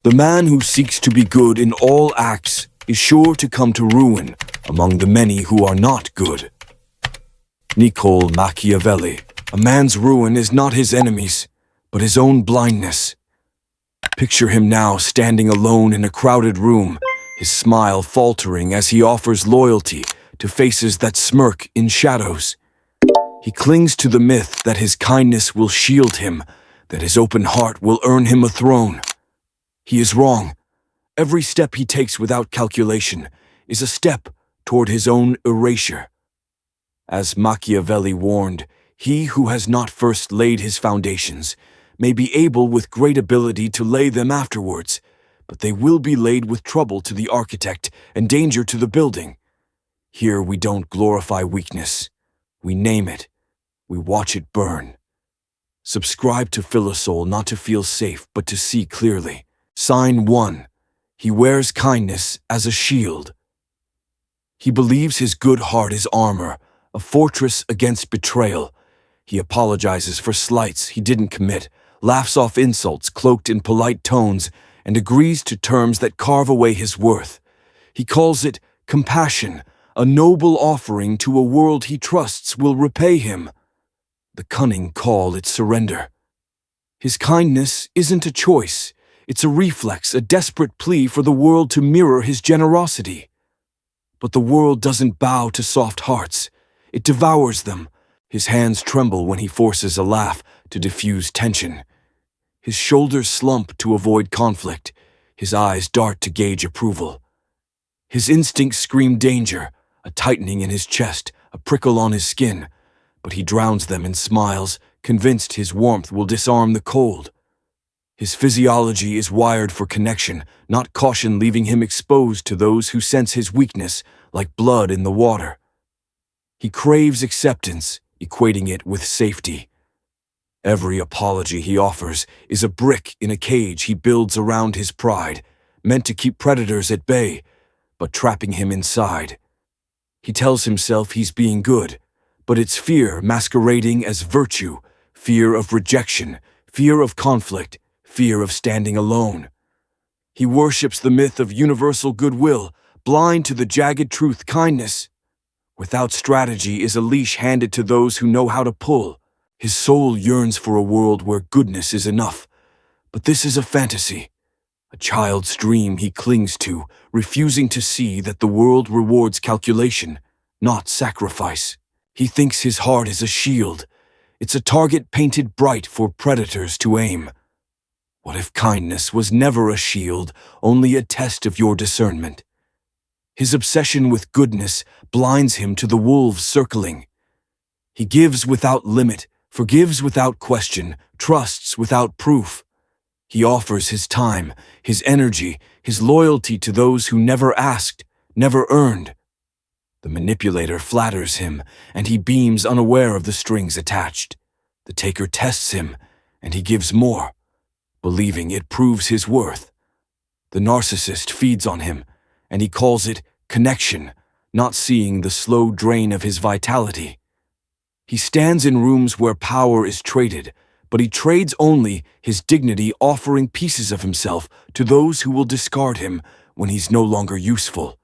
The man who seeks to be good in all acts is sure to come to ruin among the many who are not good. Niccolo Machiavelli. A man's ruin is not his enemies, but his own blindness. Picture him now standing alone in a crowded room, his smile faltering as he offers loyalty to faces that smirk in shadows. He clings to the myth that his kindness will shield him, that his open heart will earn him a throne. He is wrong. Every step he takes without calculation is a step toward his own erasure. As Machiavelli warned, he who has not first laid his foundations may be able with great ability to lay them afterwards, but they will be laid with trouble to the architect and danger to the building. Here we don't glorify weakness. We name it. We watch it burn. Subscribe to Philosoul not to feel safe, but to see clearly. Sign 1. He wears kindness as a shield. He believes his good heart is armor, a fortress against betrayal. He apologizes for slights he didn't commit, laughs off insults cloaked in polite tones, and agrees to terms that carve away his worth. He calls it compassion, a noble offering to a world he trusts will repay him. The cunning call it surrender. His kindness isn't a choice. It's a reflex, a desperate plea for the world to mirror his generosity. But the world doesn't bow to soft hearts. It devours them. His hands tremble when he forces a laugh to diffuse tension. His shoulders slump to avoid conflict. His eyes dart to gauge approval. His instincts scream danger, a tightening in his chest, a prickle on his skin. But he drowns them in smiles, convinced his warmth will disarm the cold. His physiology is wired for connection, not caution, leaving him exposed to those who sense his weakness like blood in the water. He craves acceptance, equating it with safety. Every apology he offers is a brick in a cage he builds around his pride, meant to keep predators at bay, but trapping him inside. He tells himself he's being good, but it's fear masquerading as virtue, fear of rejection, fear of conflict, fear of standing alone. He worships the myth of universal goodwill, blind to the jagged truth kindness. Without strategy is a leash handed to those who know how to pull. His soul yearns for a world where goodness is enough. But this is a fantasy, a child's dream he clings to, refusing to see that the world rewards calculation, not sacrifice. He thinks his heart is a shield. It's a target painted bright for predators to aim. What if kindness was never a shield, only a test of your discernment? His obsession with goodness blinds him to the wolves circling. He gives without limit, forgives without question, trusts without proof. He offers his time, his energy, his loyalty to those who never asked, never earned. The manipulator flatters him, and he beams unaware of the strings attached. The taker tests him, and he gives more, believing it proves his worth. The narcissist feeds on him, and he calls it connection, not seeing the slow drain of his vitality. He stands in rooms where power is traded, but he trades only his dignity, offering pieces of himself to those who will discard him when he's no longer useful.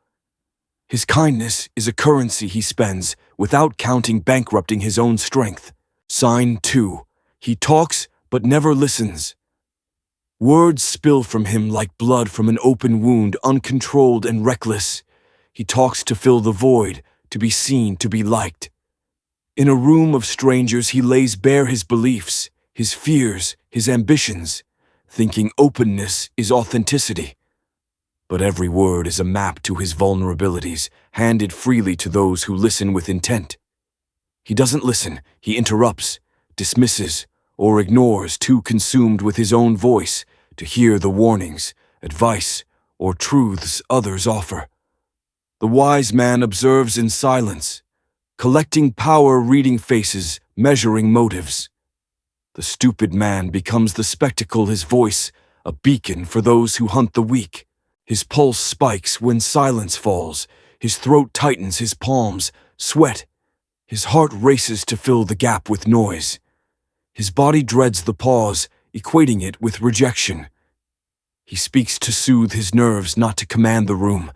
His kindness is a currency he spends without counting, bankrupting his own strength. Sign 2. He talks but never listens. Words spill from him like blood from an open wound, uncontrolled and reckless. He talks to fill the void, to be seen, to be liked. In a room of strangers, he lays bare his beliefs, his fears, his ambitions, thinking openness is authenticity. But every word is a map to his vulnerabilities, handed freely to those who listen with intent. He doesn't listen, he interrupts, dismisses, or ignores, too consumed with his own voice to hear the warnings, advice, or truths others offer. The wise man observes in silence, collecting power, reading faces, measuring motives. The stupid man becomes the spectacle, his voice, a beacon for those who hunt the weak. His pulse spikes when silence falls, his throat tightens, his palms sweat. His heart races to fill the gap with noise. His body dreads the pause, equating it with rejection. He speaks to soothe his nerves, not to command the room.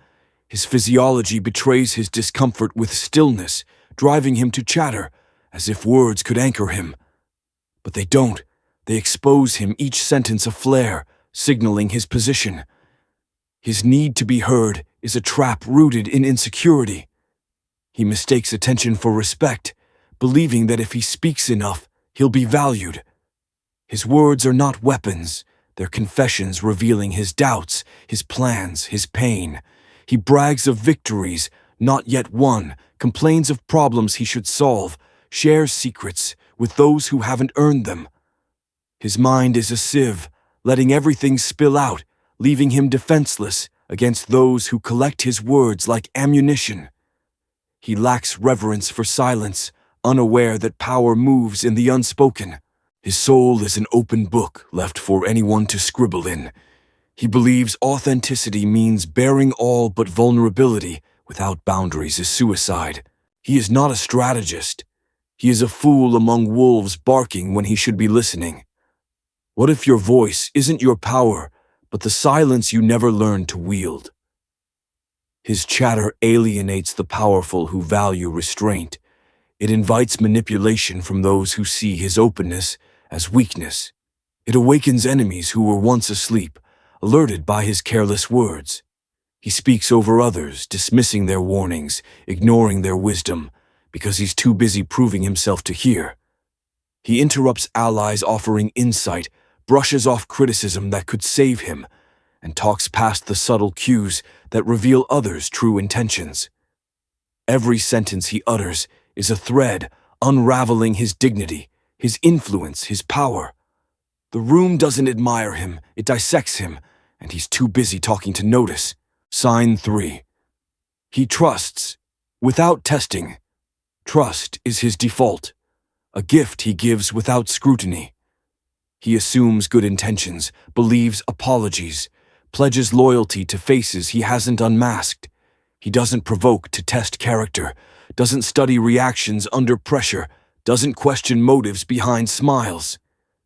His physiology betrays his discomfort with stillness, driving him to chatter, as if words could anchor him. But they don't. They expose him, each sentence a flare, signaling his position. His need to be heard is a trap rooted in insecurity. He mistakes attention for respect, believing that if he speaks enough, he'll be valued. His words are not weapons, they're confessions revealing his doubts, his plans, his pain. He brags of victories not yet won, complains of problems he should solve, shares secrets with those who haven't earned them. His mind is a sieve, letting everything spill out, leaving him defenseless against those who collect his words like ammunition. He lacks reverence for silence, unaware that power moves in the unspoken. His soul is an open book left for anyone to scribble in. He believes authenticity means bearing all, but vulnerability without boundaries is suicide. He is not a strategist. He is a fool among wolves barking when he should be listening. What if your voice isn't your power, but the silence you never learned to wield? His chatter alienates the powerful who value restraint. It invites manipulation from those who see his openness as weakness. It awakens enemies who were once asleep, alerted by his careless words. He speaks over others, dismissing their warnings, ignoring their wisdom, because he's too busy proving himself to hear. He interrupts allies offering insight, brushes off criticism that could save him, and talks past the subtle cues that reveal others' true intentions. Every sentence he utters is a thread unraveling his dignity, his influence, his power. The room doesn't admire him, it dissects him, and he's too busy talking to notice. Sign 3. He trusts, without testing. Trust is his default, a gift he gives without scrutiny. He assumes good intentions, believes apologies, pledges loyalty to faces he hasn't unmasked. He doesn't provoke to test character, doesn't study reactions under pressure, doesn't question motives behind smiles.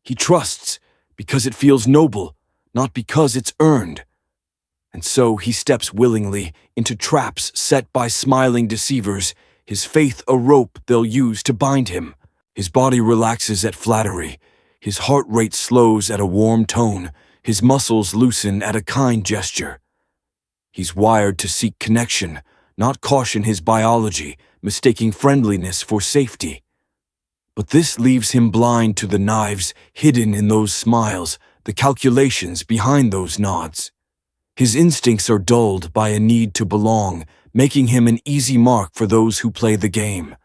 He trusts because it feels noble, not because it's earned. And so he steps willingly into traps set by smiling deceivers, his faith a rope they'll use to bind him. His body relaxes at flattery, his heart rate slows at a warm tone, his muscles loosen at a kind gesture. He's wired to seek connection, not caution his biology, mistaking friendliness for safety. But this leaves him blind to the knives hidden in those smiles, the calculations behind those nods. His instincts are dulled by a need to belong, making him an easy mark for those who play the game.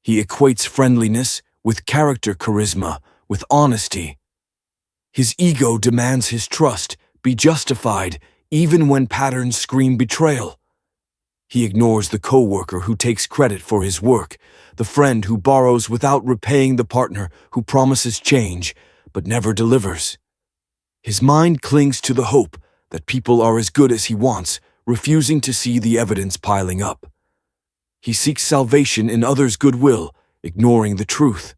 He equates friendliness with character charisma, with honesty. His ego demands his trust be justified even when patterns scream betrayal. He ignores the coworker who takes credit for his work, the friend who borrows without repaying the partner who promises change but never delivers. His mind clings to the hope that people are as good as he wants, refusing to see the evidence piling up. He seeks salvation in others' goodwill, ignoring the truth.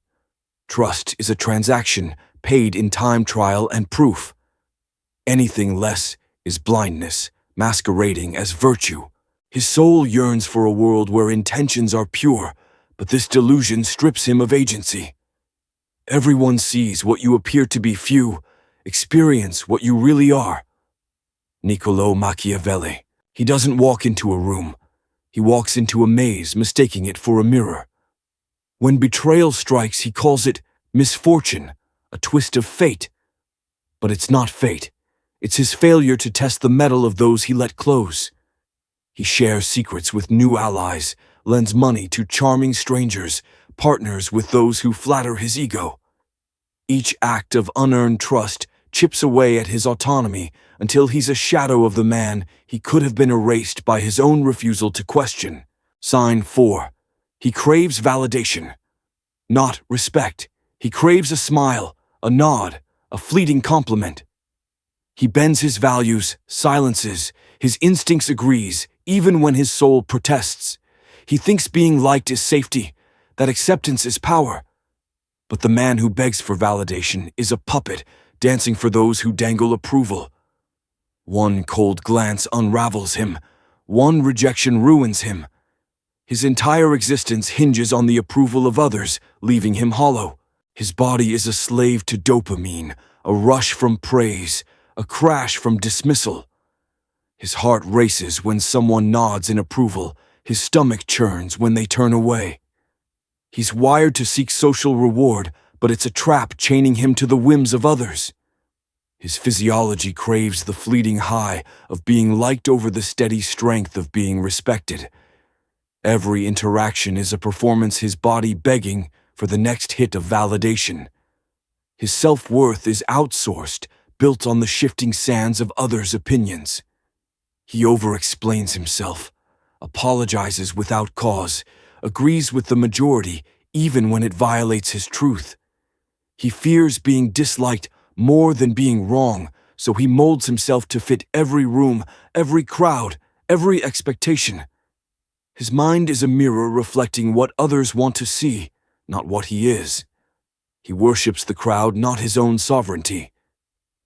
Trust is a transaction paid in time, trial, and proof. Anything less is blindness, masquerading as virtue. His soul yearns for a world where intentions are pure, but this delusion strips him of agency. Everyone sees what you appear to be few, experience what you really are. Niccolò Machiavelli. He doesn't walk into a room. He walks into a maze, mistaking it for a mirror. When betrayal strikes, he calls it misfortune, a twist of fate. But it's not fate. It's his failure to test the mettle of those he let close. He shares secrets with new allies, lends money to charming strangers, partners with those who flatter his ego. Each act of unearned trust chips away at his autonomy until he's a shadow of the man he could have been, erased by his own refusal to question. Sign 4. He craves validation, not respect. He craves a smile, a nod, a fleeting compliment. He bends his values, silences, his instincts agrees, even when his soul protests. He thinks being liked is safety, that acceptance is power. But the man who begs for validation is a puppet, dancing for those who dangle approval. One cold glance unravels him. One rejection ruins him. His entire existence hinges on the approval of others, leaving him hollow. His body is a slave to dopamine, a rush from praise, a crash from dismissal. His heart races when someone nods in approval. His stomach churns when they turn away. He's wired to seek social reward, but it's a trap chaining him to the whims of others. His physiology craves the fleeting high of being liked over the steady strength of being respected. Every interaction is a performance, his body begging for the next hit of validation. His self-worth is outsourced, built on the shifting sands of others' opinions. He over-explains himself, apologizes without cause, agrees with the majority even when it violates his truth. He fears being disliked more than being wrong, so he molds himself to fit every room, every crowd, every expectation. His mind is a mirror reflecting what others want to see, not what he is. He worships the crowd, not his own sovereignty.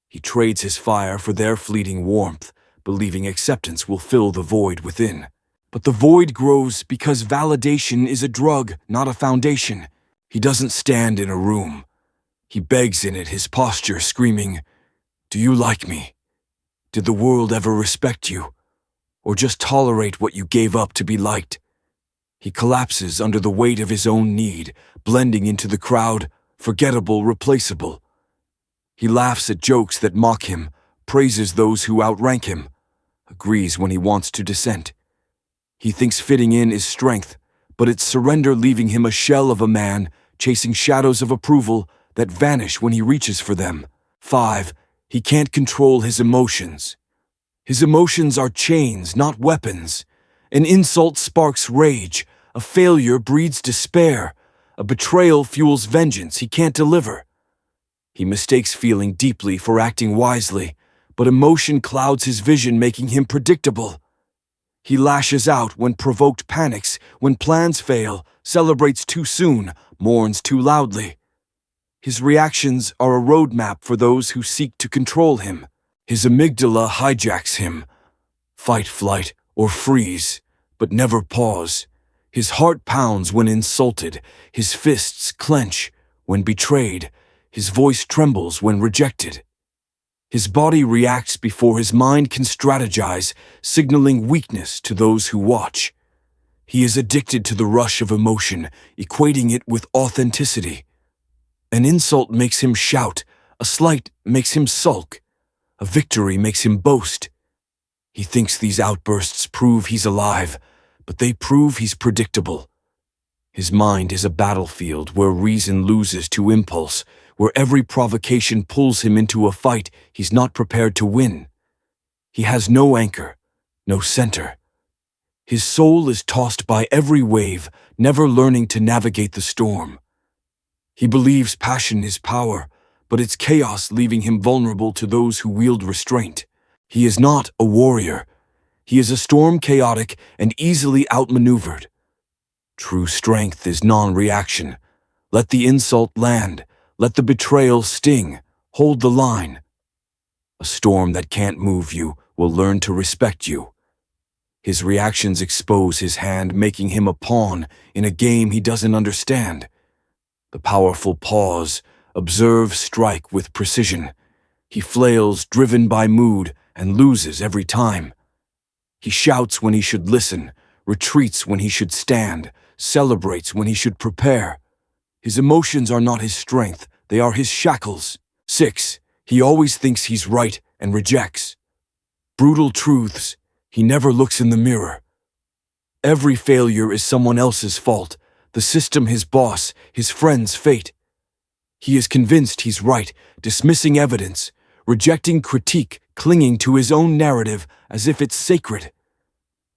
He trades his fire for their fleeting warmth, believing acceptance will fill the void within. But the void grows because validation is a drug, not a foundation. He doesn't stand in a room. He begs in it, his posture screaming, "Do you like me? Did the world ever respect you? Or just tolerate what you gave up to be liked?" He collapses under the weight of his own need, blending into the crowd, forgettable, replaceable. He laughs at jokes that mock him, praises those who outrank him, agrees when he wants to dissent. He thinks fitting in is strength, but it's surrender, leaving him a shell of a man, chasing shadows of approval that vanish when he reaches for them. 5. He can't control his emotions. His emotions are chains, not weapons. An insult sparks rage, a failure breeds despair, a betrayal fuels vengeance he can't deliver. He mistakes feeling deeply for acting wisely, but emotion clouds his vision, making him predictable. He lashes out when provoked, panics when plans fail, celebrates too soon, mourns too loudly. His reactions are a roadmap for those who seek to control him. His amygdala hijacks him. Fight, flight, or freeze, but never pause. His heart pounds when insulted, his fists clench when betrayed, his voice trembles when rejected. His body reacts before his mind can strategize, signaling weakness to those who watch. He is addicted to the rush of emotion, equating it with authenticity. An insult makes him shout, a slight makes him sulk, a victory makes him boast. He thinks these outbursts prove he's alive, but they prove he's predictable. His mind is a battlefield where reason loses to impulse, where every provocation pulls him into a fight he's not prepared to win. He has no anchor, no center. His soul is tossed by every wave, never learning to navigate the storm. He believes passion is power, but it's chaos, leaving him vulnerable to those who wield restraint. He is not a warrior. He is a storm, chaotic and easily outmaneuvered. True strength is non-reaction. Let the insult land. Let the betrayal sting. Hold the line. A storm that can't move you will learn to respect you. His reactions expose his hand, making him a pawn in a game he doesn't understand. The powerful pause, observe, strike with precision. He flails, driven by mood, and loses every time. He shouts when he should listen, retreats when he should stand, celebrates when he should prepare. His emotions are not his strength, they are his shackles. 6. He always thinks he's right and rejects brutal truths. He never looks in the mirror. Every failure is someone else's fault, the system his boss, his friend's fate. He is convinced he's right, dismissing evidence, rejecting critique, clinging to his own narrative as if it's sacred.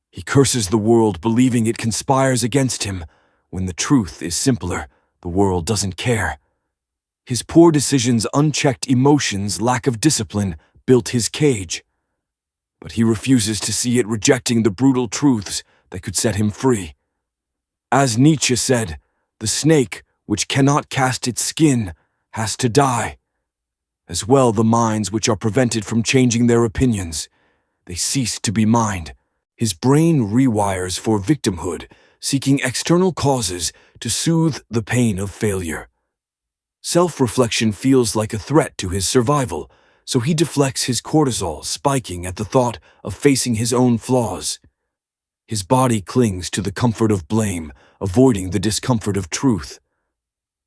He curses the world, believing it conspires against him, when the truth is simpler. The world doesn't care. His poor decisions, unchecked emotions, lack of discipline built his cage. But he refuses to see it, rejecting the brutal truths that could set him free. As Nietzsche said, the snake, which cannot cast its skin, has to die. as well the minds which are prevented from changing their opinions. They cease to be mind. His brain rewires for victimhood, seeking external causes to soothe the pain of failure. Self-reflection feels like a threat to his survival, so he deflects his cortisol, spiking at the thought of facing his own flaws. His body clings to the comfort of blame, avoiding the discomfort of truth.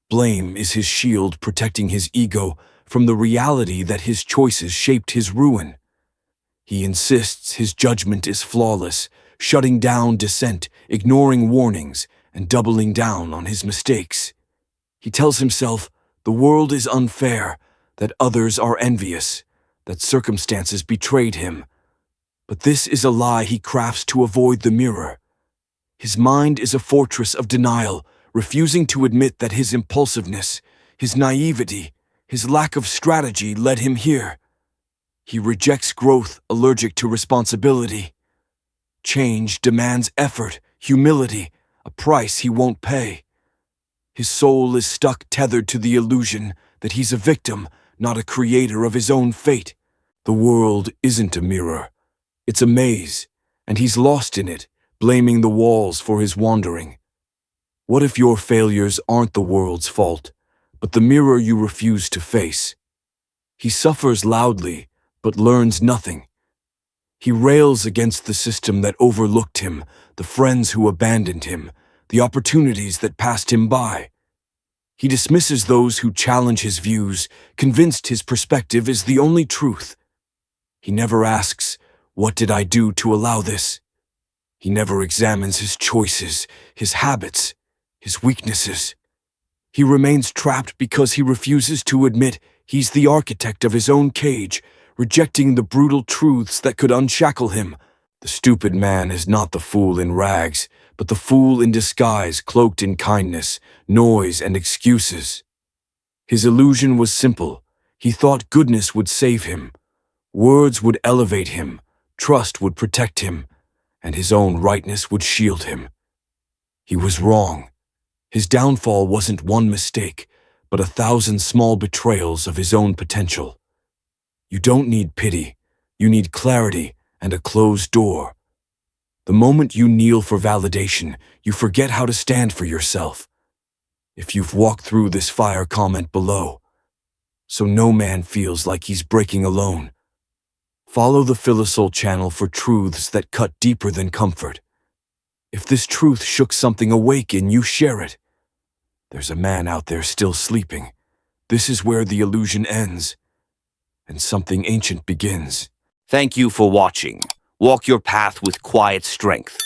Blame is his shield protecting his ego from the reality that his choices shaped his ruin. He insists his judgment is flawless, shutting down dissent, ignoring warnings, and doubling down on his mistakes. He tells himself the world is unfair, that others are envious, that circumstances betrayed him. But this is a lie he crafts to avoid the mirror. His mind is a fortress of denial, refusing to admit that his impulsiveness, his naivety, his lack of strategy led him here. He rejects growth, allergic to responsibility. Change demands effort, humility, a price he won't pay. His soul is stuck tethered to the illusion that he's a victim, not a creator of his own fate. The world isn't a mirror. It's a maze, and he's lost in it, blaming the walls for his wandering. What if your failures aren't the world's fault, but the mirror you refuse to face? He suffers loudly, but learns nothing. He rails against the system that overlooked him, the friends who abandoned him, the opportunities that passed him by. He dismisses those who challenge his views, convinced his perspective is the only truth. He never asks, "What did I do to allow this?" He never examines his choices, his habits, his weaknesses. He remains trapped because he refuses to admit he's the architect of his own cage, rejecting the brutal truths that could unshackle him. The stupid man is not the fool in rags, but the fool in disguise, cloaked in kindness, noise, and excuses. His illusion was simple. He thought goodness would save him. Words would elevate him. Trust would protect him. And his own rightness would shield him. He was wrong. His downfall wasn't one mistake, but 1,000 small betrayals of his own potential. You don't need pity. You need clarity and a closed door. The moment you kneel for validation, you forget how to stand for yourself. If you've walked through this fire, comment below, so no man feels like he's breaking alone. Follow the Philosoul channel for truths that cut deeper than comfort. If this truth shook something awake in you, share it. There's a man out there still sleeping. This is where the illusion ends, and something ancient begins. Thank you for watching. Walk your path with quiet strength.